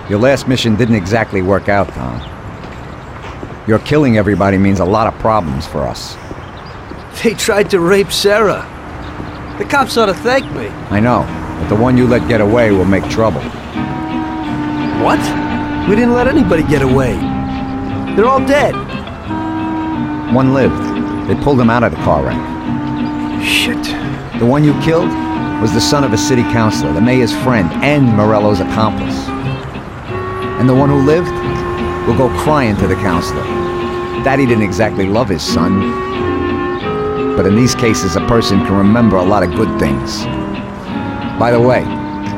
Your last mission didn't exactly work out, Tom. Your killing everybody means a lot of problems for us. They tried to rape Sarah. The cops ought to thank me. I know, but the one you let get away will make trouble. What? We didn't let anybody get away. They're all dead. One lived. They pulled him out of the car wreck. Shit. The one you killed was the son of a city councilor, the mayor's friend, and Morello's accomplice. And the one who lived will go crying to the councilor. Daddy didn't exactly love his son. But in these cases, a person can remember a lot of good things. By the way,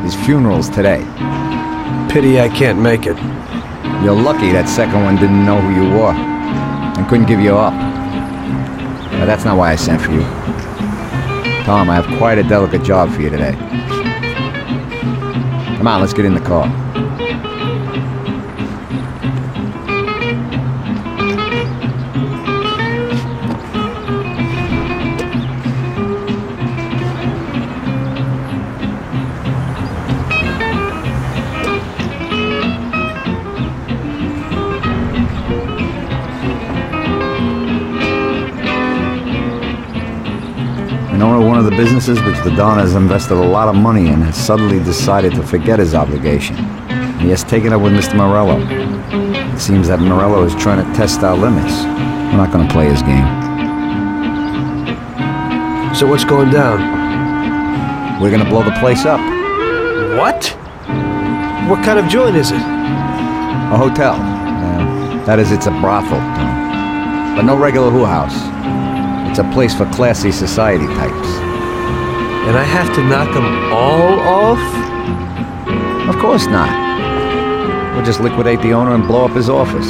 his funeral's today. Pity I can't make it. You're lucky that second one didn't know who you were and couldn't give you up. But that's not why I sent for you. Tom, I have quite a delicate job for you today. Come on, let's get in the car. An owner of one of the businesses which the Don has invested a lot of money in has suddenly decided to forget his obligation. He has taken up with Mr. Morello. It seems that Morello is trying to test our limits. We're not going to play his game. So what's going down? We're going to blow the place up. What? What kind of joint is it? A hotel. That is, it's a brothel, Tom. But no regular who house. It's a place for classy society types. And I have to knock them all off? Of course not. We'll just liquidate the owner and blow up his office.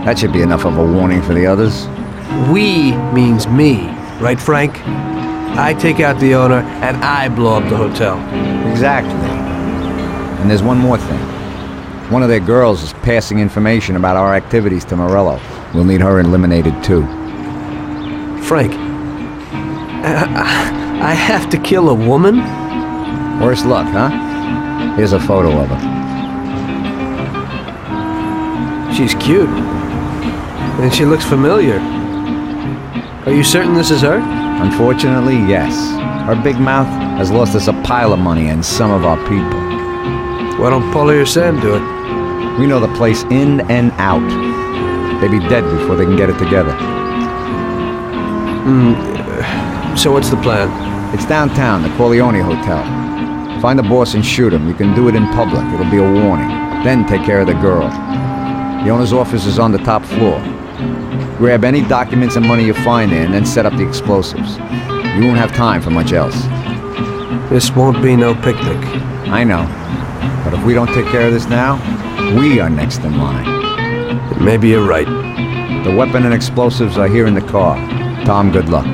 That should be enough of a warning for the others. We means me, right, Frank? I take out the owner and I blow up the hotel. Exactly. And there's one more thing. One of their girls is passing information about our activities to Morello. We'll need her eliminated too. Frank, I have to kill a woman? Worse luck, huh? Here's a photo of her. She's cute. And she looks familiar. Are you certain this is her? Unfortunately, yes. Her big mouth has lost us a pile of money and some of our people. Why don't Paulie or Sam do it? We know the place in and out. They'd be dead before they can get it together. So what's the plan? It's downtown, the Corleone Hotel. Find the boss and shoot him. You can do it in public. It'll be a warning. Then take care of the girl. The owner's office is on the top floor. Grab any documents and money you find there and then set up the explosives. You won't have time for much else. This won't be no picnic. I know. But if we don't take care of this now, we are next in line. Maybe you're right. The weapon and explosives are here in the car. Tom, good luck.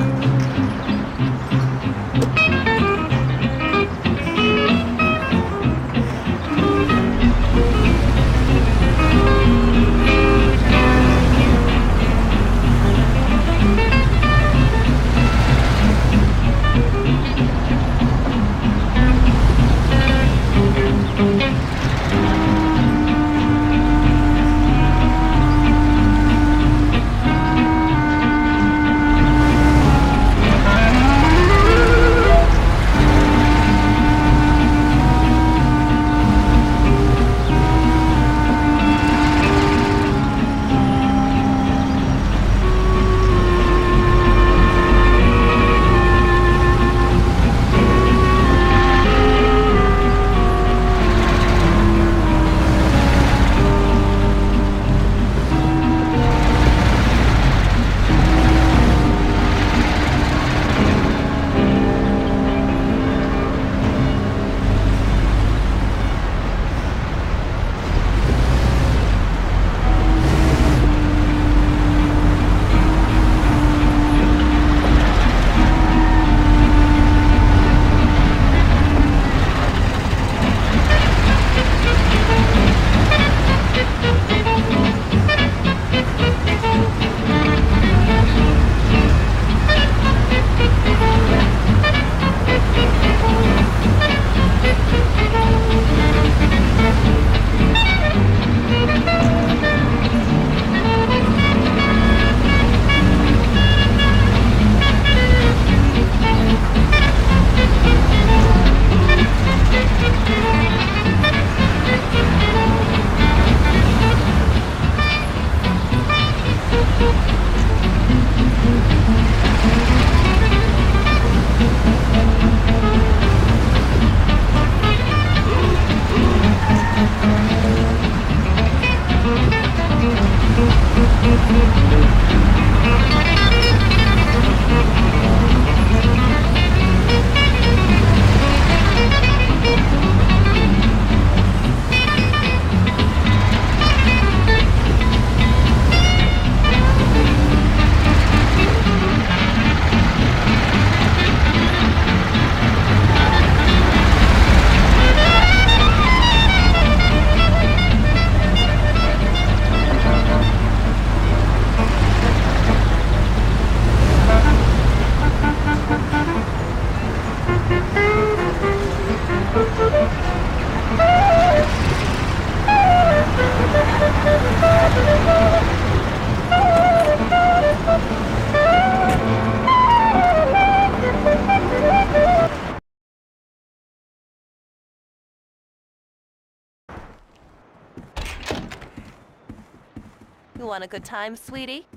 You want a good time, sweetie?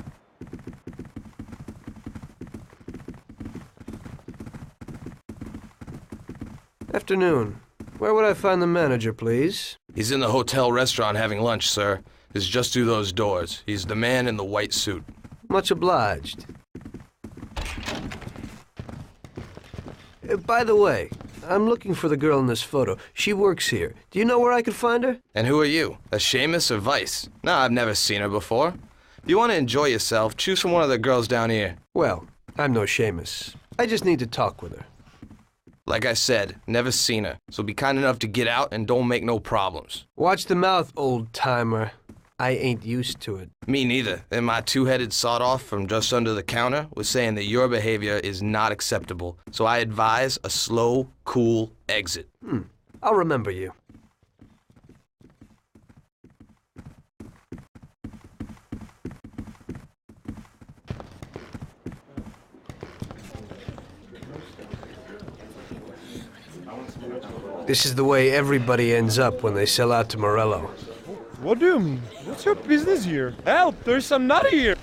Afternoon. Where would I find the manager, please? He's in the hotel restaurant having lunch, sir. It's just through those doors. He's the man in the white suit. Much obliged. By the way, I'm looking for the girl in this photo. She works here. Do you know where I could find her? And who are you? A Seamus or Vice? No, I've never seen her before. If you want to enjoy yourself, choose from one of the girls down here. Well, I'm no Seamus. I just need to talk with her. Like I said, never seen her. So be kind enough to get out and don't make no problems. Watch the mouth, old-timer. I ain't used to it. Me neither. And my two-headed sawed-off from just under the counter was saying that your behavior is not acceptable. So I advise a slow, cool exit. I'll remember you. This is the way everybody ends up when they sell out to Morello. What do you mean? What's your business here? Help! There's some nut here!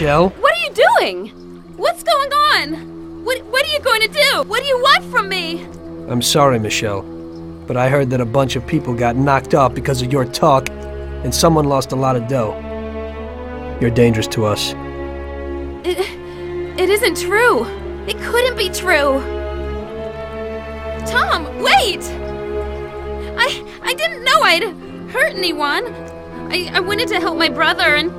Michelle? What are you doing? What's going on? What are you going to do? What do you want from me? I'm sorry, Michelle, but I heard that a bunch of people got knocked off because of your talk, and someone lost a lot of dough. You're dangerous to us. It isn't true. It couldn't be true. Tom, wait! I didn't know I'd hurt anyone. I wanted to help my brother and...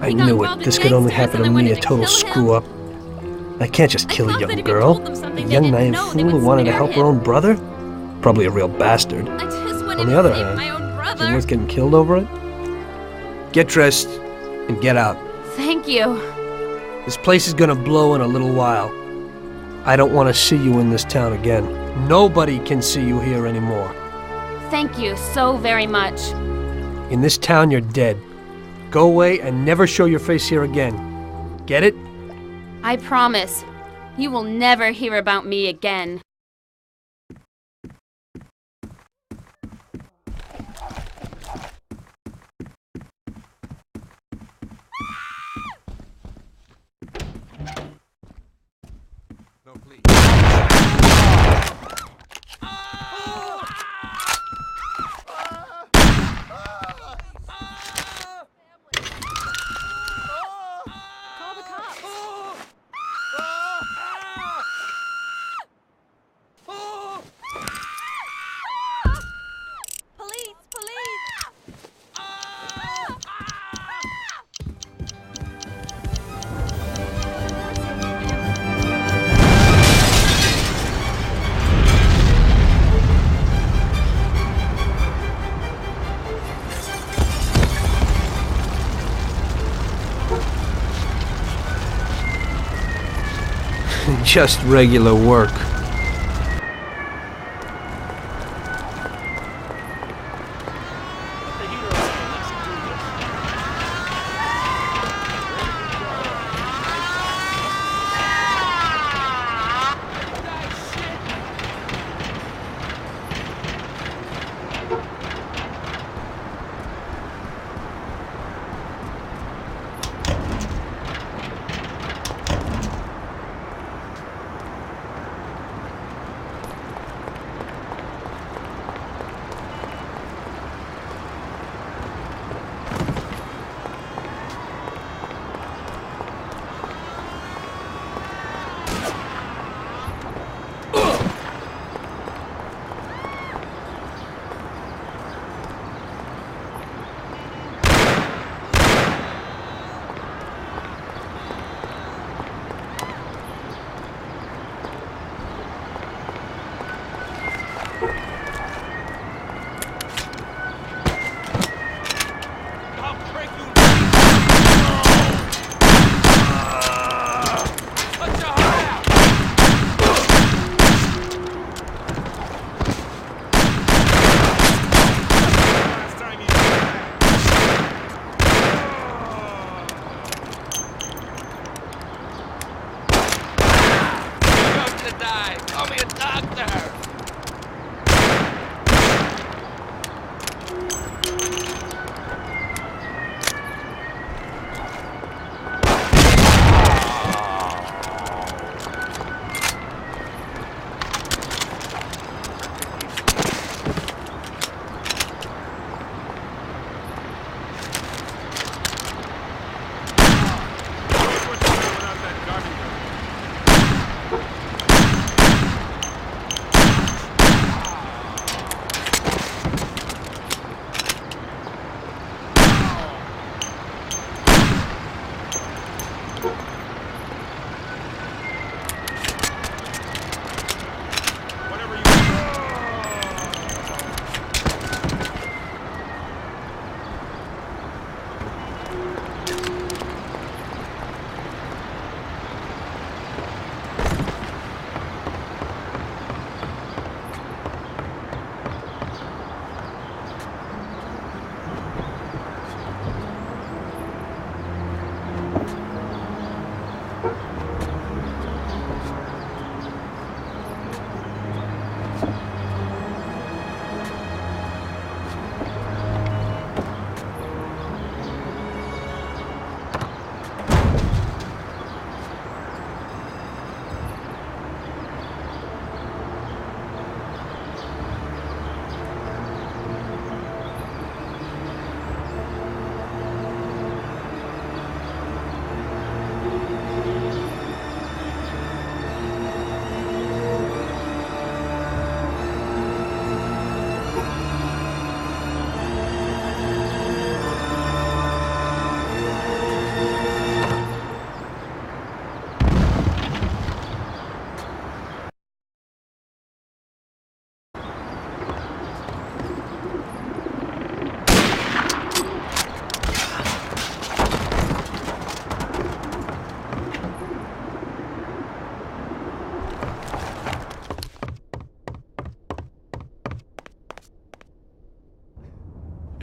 I knew it. This could only happen to me, a total screw-up. I can't just kill a young girl. A young naive fool who wanted to help her own brother? Probably a real bastard. I just wanted On the to other save hand, my own is it brother. worth getting killed over it? Get dressed and get out. Thank you. This place is gonna blow in a little while. I don't want to see you in this town again. Nobody can see you here anymore. Thank you so very much. In this town, you're dead. Go away and never show your face here again. Get it? I promise. You will never hear about me again. Just regular work.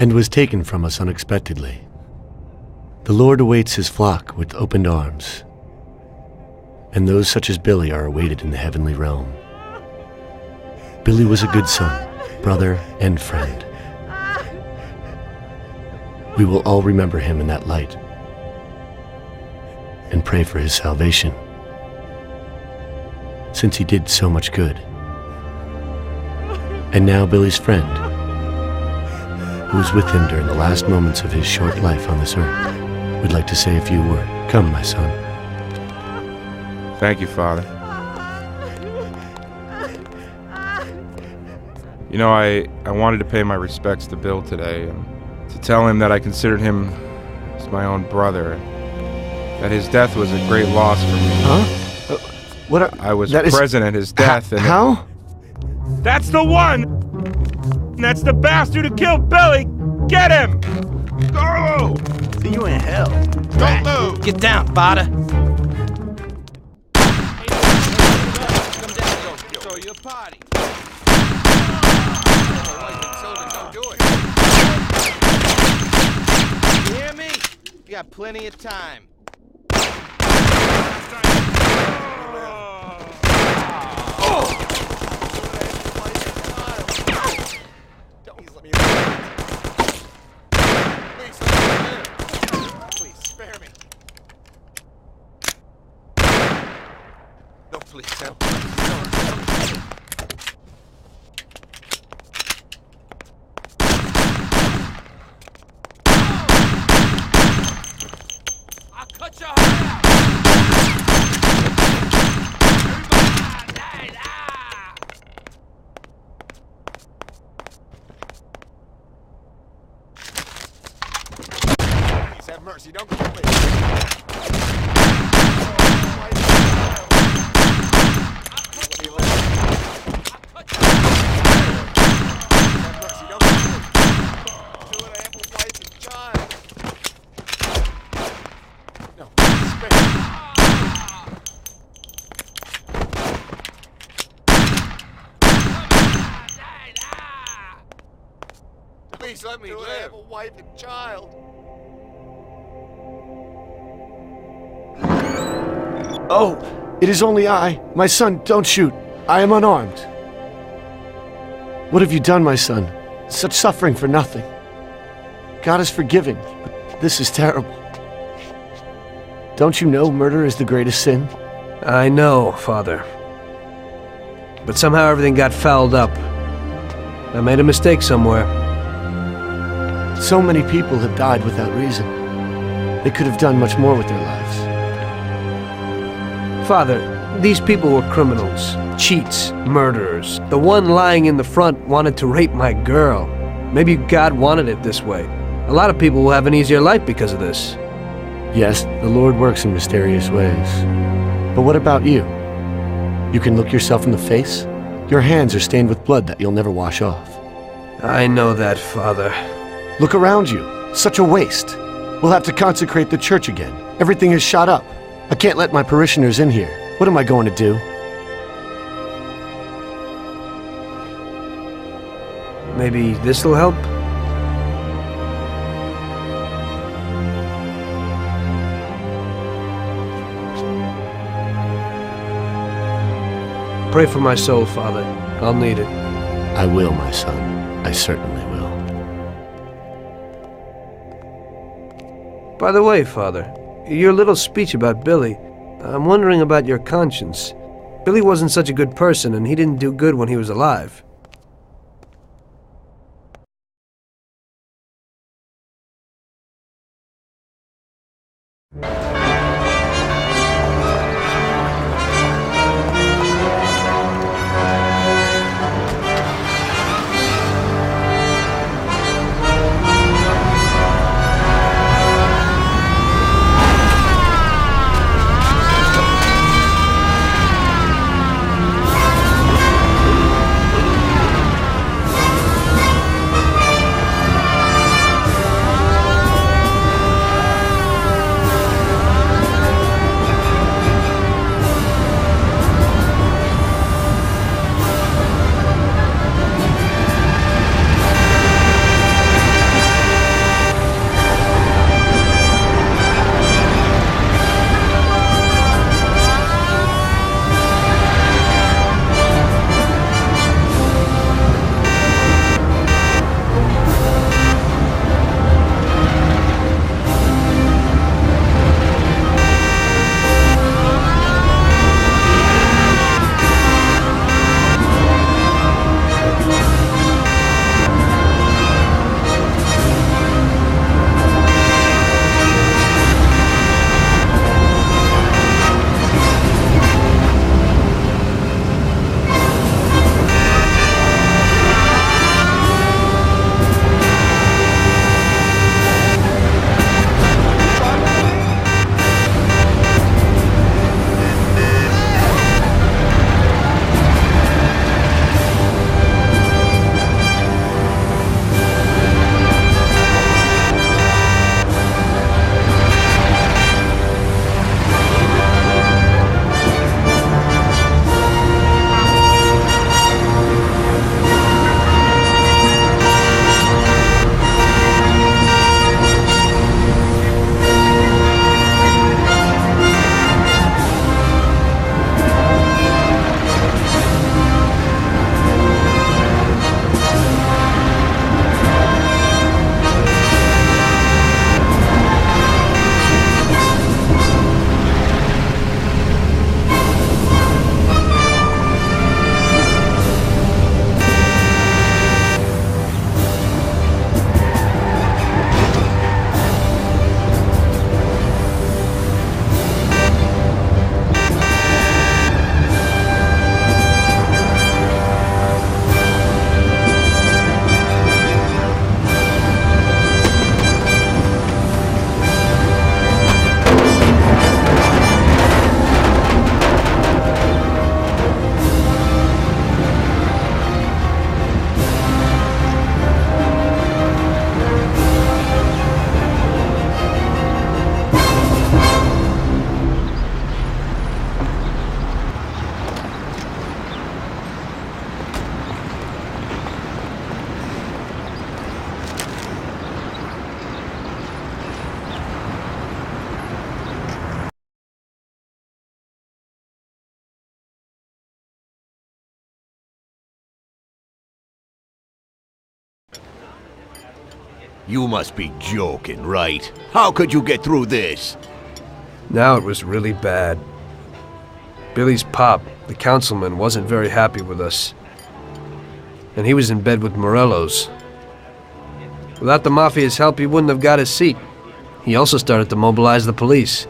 and was taken from us unexpectedly. The Lord awaits his flock with opened arms, and those such as Billy are awaited in the heavenly realm. Billy was a good son, brother, and friend. We will all remember him in that light and pray for his salvation, since he did so much good. And now Billy's friend, who was with him during the last moments of his short life on this earth, would like to say a few words. Come, my son. Thank you, Father. You know, I wanted to pay my respects to Bill today and to tell him that I considered him as my own brother, that his death was a great loss for me. Huh? I was present at his death. And how? That's the one! That's the bastard who killed Billy! Get him! Carlo! See you in hell. Don't move! Get down, Fada! party. Don't do it. You hear me? You got plenty of time. Please let me live. Please let me live. Please spare me. No, please, no. I'll cut your head out. Please have mercy, don't kill me. Please let me live. I have a wife and child. Oh, it is only I. My son, don't shoot. I am unarmed. What have you done, my son? Such suffering for nothing. God is forgiving, but this is terrible. Don't you know murder is the greatest sin? I know, Father. But somehow everything got fouled up. I made a mistake somewhere. So many people have died without reason. They could have done much more with their lives. Father, these people were criminals, cheats, murderers. The one lying in the front wanted to rape my girl. Maybe God wanted it this way. A lot of people will have an easier life because of this. Yes, the Lord works in mysterious ways. But what about you? You can look yourself in the face? Your hands are stained with blood that you'll never wash off. I know that, Father. Look around you. Such a waste. We'll have to consecrate the church again. Everything is shot up. I can't let my parishioners in here. What am I going to do? Maybe this'll help? Pray for my soul, Father. I'll need it. I will, my son. I certainly will. By the way, Father, your little speech about Billy, I'm wondering about your conscience. Billy wasn't such a good person, and he didn't do good when he was alive. You must be joking, right? How could you get through this? Now it was really bad. Billy's pop, the councilman, wasn't very happy with us. And he was in bed with Morello's. Without the Mafia's help, he wouldn't have got his seat. He also started to mobilize the police.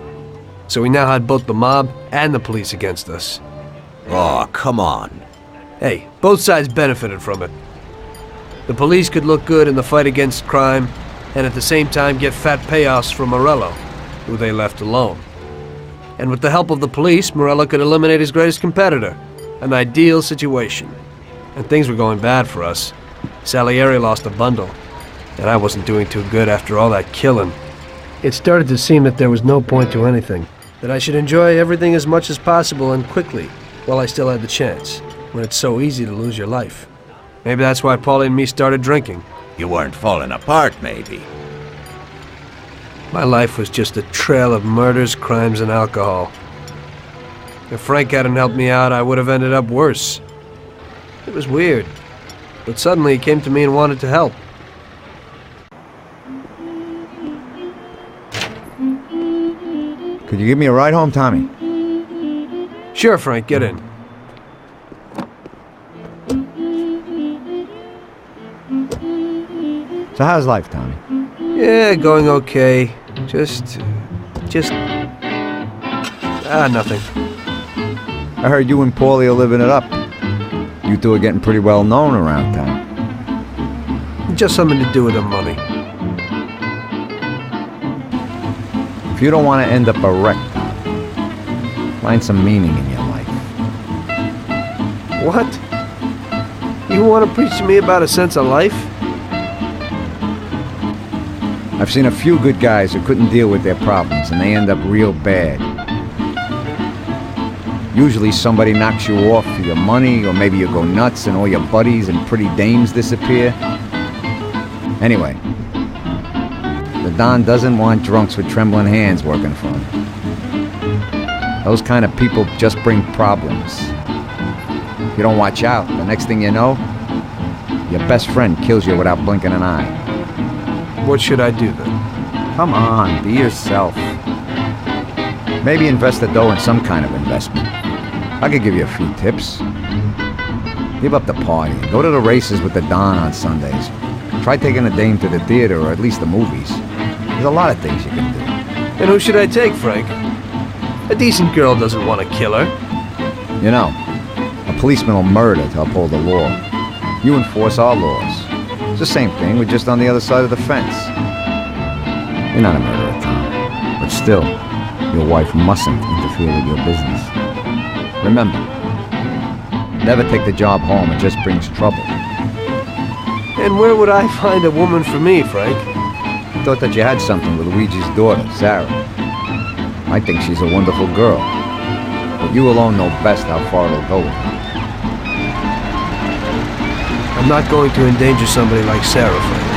So we now had both the mob and the police against us. Oh, come on. Hey, both sides benefited from it. The police could look good in the fight against crime, and at the same time get fat payoffs from Morello, who they left alone. And with the help of the police, Morello could eliminate his greatest competitor. An ideal situation. And things were going bad for us. Salieri lost a bundle, and I wasn't doing too good after all that killing. It started to seem that there was no point to anything, that I should enjoy everything as much as possible and quickly, while I still had the chance, when it's so easy to lose your life. Maybe that's why Paulie and me started drinking. You weren't falling apart, maybe. My life was just a trail of murders, crimes, and alcohol. If Frank hadn't helped me out, I would have ended up worse. It was weird, but suddenly he came to me and wanted to help. Could you give me a ride home, Tommy? Sure, Frank, get in. So how's life, Tommy? Yeah, going okay. Nothing. I heard you and Paulie are living it up. You two are getting pretty well known around town. Just something to do with the money. If you don't want to end up a wreck, Tommy, find some meaning in your life. What? You want to preach to me about a sense of life? I've seen a few good guys who couldn't deal with their problems, and they end up real bad. Usually somebody knocks you off for your money, or maybe you go nuts and all your buddies and pretty dames disappear. Anyway, the Don doesn't want drunks with trembling hands working for him. Those kind of people just bring problems. If you don't watch out, the next thing you know, your best friend kills you without blinking an eye. What should I do then? Come on, be yourself. Maybe invest the dough in some kind of investment. I could give you a few tips. Give up the party. Go to the races with the Don on Sundays. Try taking a dame to the theater or at least the movies. There's a lot of things you can do. And who should I take, Frank? A decent girl doesn't want to kill her. You know, a policeman will murder to uphold the law. You enforce our laws. It's the same thing, we're just on the other side of the fence. You're not a murderer, Tom. But still, your wife mustn't interfere with your business. Remember, never take the job home, it just brings trouble. And where would I find a woman for me, Frank? I thought that you had something with Luigi's daughter, Sarah. I think she's a wonderful girl. But you alone know best how far it'll go with her. I'm not going to endanger somebody like Sarah, Frank.